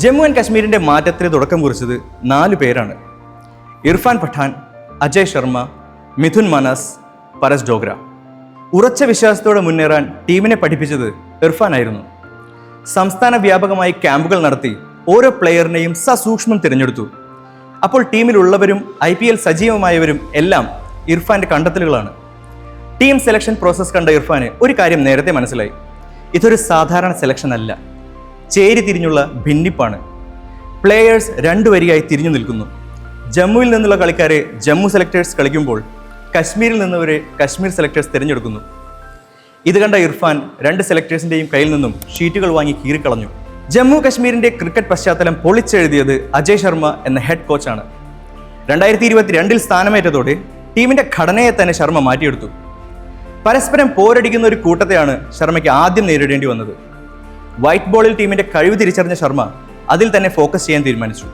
Jammu and കാശ്മീരിന്റെ മാറ്റത്തിന് തുടക്കം കുറിച്ചത് 4 പേരാണ്. ഇർഫാൻ പഠാൻ, അജയ് ശർമ്മ, മിഥുൻ മാനസ്, പരസ് ഡോഗ്ര. ഉറച്ച വിശ്വാസത്തോടെ മുന്നേറാൻ ടീമിനെ പഠിപ്പിച്ചത് ഇർഫാൻ ആയിരുന്നു. സംസ്ഥാന വ്യാപകമായി ക്യാമ്പുകൾ നടത്തി ഓരോ പ്ലെയറിനെയും സസൂക്ഷ്മം തിരഞ്ഞെടുത്തു. അപ്പോൾ ടീമിലുള്ളവരും IPL സജീവമായവരും എല്ലാം ഇർഫാന്റെ കണ്ടെത്തലുകളാണ്. ടീം സെലക്ഷൻ പ്രോസസ് കണ്ട ഇർഫാന് ഒരു കാര്യം നേരത്തെ മനസ്സിലായി. ഇതൊരു സാധാരണ സെലക്ഷൻ അല്ല, ചേരി തിരിഞ്ഞുള്ള ഭിന്നിപ്പാണ്. പ്ലെയേഴ്സ് 2 വരിയായി തിരിഞ്ഞു നിൽക്കുന്നു. ജമ്മുവിൽ നിന്നുള്ള കളിക്കാരെ ജമ്മു സെലക്ടേഴ്സ് കളിക്കുമ്പോൾ കശ്മീരിൽ നിന്നവരെ കശ്മീർ സെലക്ടേഴ്സ് തിരഞ്ഞെടുക്കുന്നു. ഇത് കണ്ട ഇർഫാൻ 2 സെലക്ടേഴ്സിന്റെയും കയ്യിൽ നിന്നും ഷീറ്റുകൾ വാങ്ങി കീറിക്കളഞ്ഞു. ജമ്മു കശ്മീരിന്റെ ക്രിക്കറ്റ് പശ്ചാത്തലം പൊളിച്ചെഴുതിയത് അജയ് ശർമ്മ എന്ന ഹെഡ് കോച്ചാണ്. 2022 സ്ഥാനമേറ്റതോടെ ടീമിന്റെ ഘടനയെ തന്നെ ശർമ്മ മാറ്റിയെടുത്തു. പരസ്പരം പോരടിക്കുന്ന ഒരു കൂട്ടത്തെയാണ് ശർമ്മയ്ക്ക് ആദ്യം നേരിടേണ്ടി വന്നത്. വൈറ്റ് ബോളിൽ ടീമിന്റെ കഴിവ് തിരിച്ചറിഞ്ഞ ശർമ്മ അതിൽ തന്നെ ഫോക്കസ് ചെയ്യാൻ തീരുമാനിച്ചു.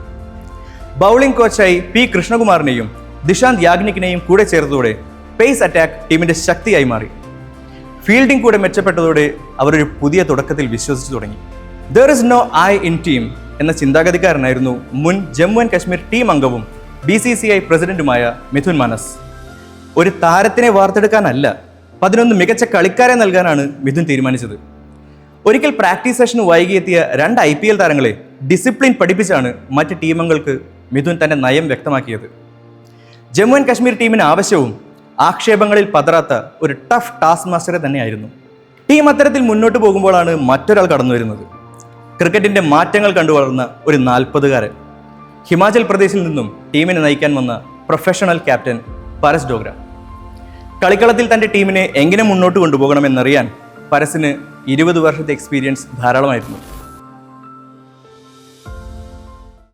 Bowling കോച്ചായി P. കൃഷ്ണകുമാറിനെയും ദിശാന്ത് യാഗ്നിക്കിനെയും കൂടെ ചേർത്തതോടെ പേസ് അറ്റാക്ക് ടീമിന്റെ ശക്തിയായി മാറി. ഫീൽഡിംഗ് കൂടെ മെച്ചപ്പെട്ടതോടെ അവർ ഒരു പുതിയ തുടക്കത്തിൽ വിശ്വസിച്ചു തുടങ്ങി. There is no I in team എന്ന ചിന്താഗതിക്കാരനായിരുന്നു മുൻ ജമ്മു ആൻഡ് കാശ്മീർ ടീം അംഗവും BCCI പ്രസിഡന്റുമായ മിഥുൻ മാനസ്. ഒരു താരത്തിനെ വാർത്തെടുക്കാനല്ല, 11 മികച്ച കളിക്കാരെ നൽകാനാണ് മിഥുൻ തീരുമാനിച്ചത്. ഒരിക്കൽ പ്രാക്ടീസ് സെഷന് വൈകിയെത്തിയ 2 IPL താരങ്ങളെ ഡിസിപ്ലിൻ പഠിപ്പിച്ചാണ് മറ്റ് ടീമംഗങ്ങൾക്ക് മിഥുൻ തന്റെ നയം വ്യക്തമാക്കിയത്. ജമ്മു ആൻഡ് കാശ്മീർ ടീമിന് ആവശ്യവും ആക്ഷേപങ്ങളിൽ പതറാത്ത ഒരു ടഫ് ടാസ്ക് മാസ്റ്ററെ തന്നെയായിരുന്നു. ടീം അത്തരത്തിൽ മുന്നോട്ട് പോകുമ്പോഴാണ് മറ്റൊരാൾ കടന്നു വരുന്നത്. ക്രിക്കറ്റിന്റെ മാറ്റങ്ങൾ കണ്ടുവളർന്ന ഒരു 40-കാരൻ. ഹിമാചൽ പ്രദേശിൽ നിന്നും ടീമിനെ നയിക്കാൻ വന്ന പ്രൊഫഷണൽ ക്യാപ്റ്റൻ പരസ് ഡോഗ്ര. കളിക്കളത്തിൽ തന്റെ ടീമിനെ എങ്ങനെ മുന്നോട്ട് കൊണ്ടുപോകണമെന്നറിയാൻ പരസിന് 20 വർഷത്തെ എക്സ്പീരിയൻസ് ധാരാളമായിരുന്നു.